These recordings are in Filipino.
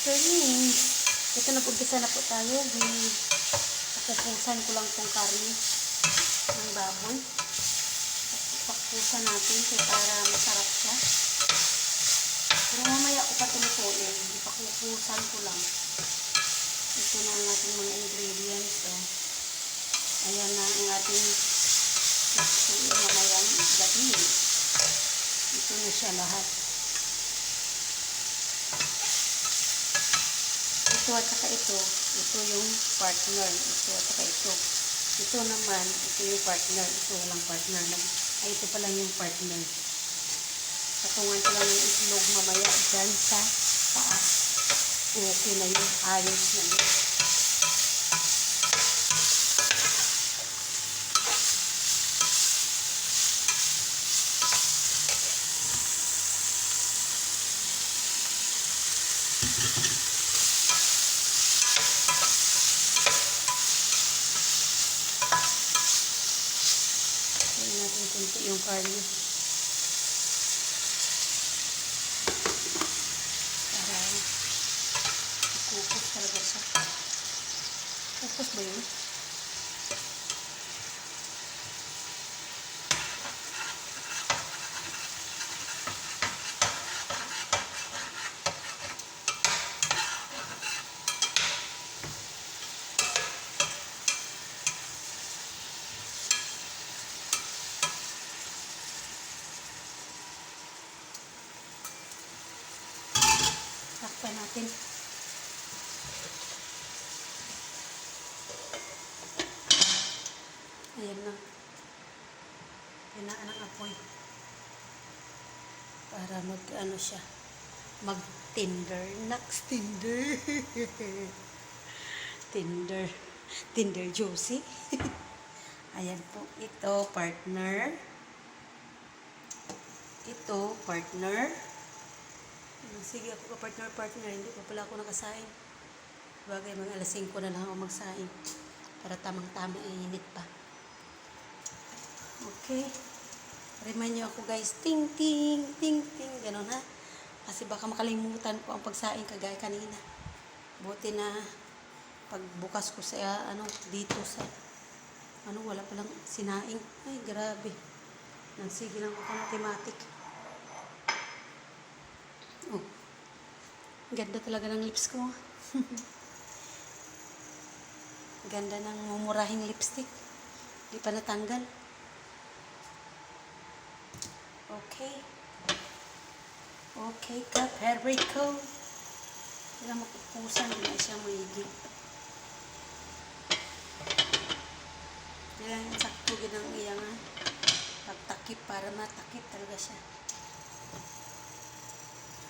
afternoon. Ito, nag-umpisa na po tayo. Pupusan ko lang tong karne ng baboy. Pakpusan natin para masarap siya. Pero mamaya ko pa tumutuin. Ipakupusan ko lang. Ito na ang ating mga ingredients. Ayan na ang ating mamayang gabi. Ito na siya lahat. Ito at saka ito yung partner. Ito at saka ito. Ito naman, ito yung partner. Ito walang partner. Ay, ito pa lang yung partner. Patungan ko lang ng itlog mamaya dyan sa taas. Okay na yun. Ayos na yun. Tignan natin kunti yung karne. Para kukos talaga siya. Kukos ba yun? Takpan natin. Ayan na. Hinaan ang apoy. Para mag-ano siya. Mag-tinder. Next tinder. Tinder. Tinder juicy. Ayan po. Ito, partner. Ito, partner. Sige ako ka partner. Hindi pa pala ako nakasain. Bagay, mga alas 5 na lang ako magsain. Para tamang-tama init pa. Okay. Remind nyo ako guys. Ting, ting, ting, ting. Ganon ha. Kasi baka makalimutan ko ang pagsain kagaya kanina. Buti na pagbukas ko sa dito sa wala palang sinaing. Ay, grabe. Nagsige lang ako mathematic. Oh. Ganda talaga ng lips ko. Ganda ng mumurahing lipstick. Di pa natanggal. Okay. Okay ka, Perico. Kailangan mapupusan. Hindi na siya maigi. Kailangan saktugin ang iyang pagtakip para matakip talaga siya.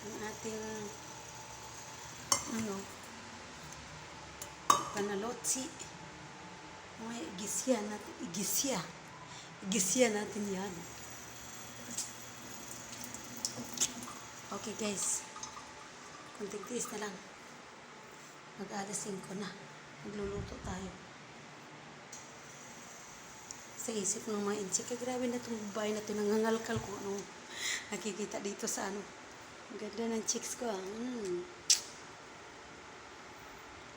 Ang ating panalotsi. May igisya natin. Igisya natin yan. Okay guys. Kunting tiis na lang. Mag-alas 5 na. Magluluto tayo. Sa isip ng mga insik. Grabe na itong babae na ito. Nangangalkal kung anong nakikita dito sa Ang ganda ng chicks ko.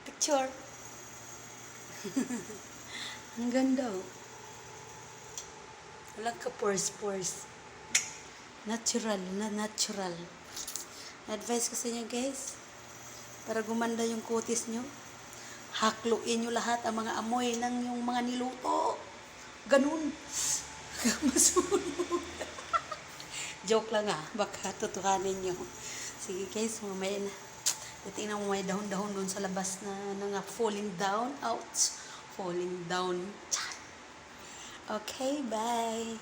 Picture. Ang ganda oh. Walang ka pores. Natural. Advice ko sa inyo guys. Para gumanda yung kutis nyo. Hakluin nyo lahat ang mga amoy ng yung mga niluto. Ganun. Masunog. Joke lang baka tutuhanin nyo. Sige guys, mamaya na. Tingnan mo may dahon-dahon doon sa labas na falling down. Ouch. Falling down. Okay, bye.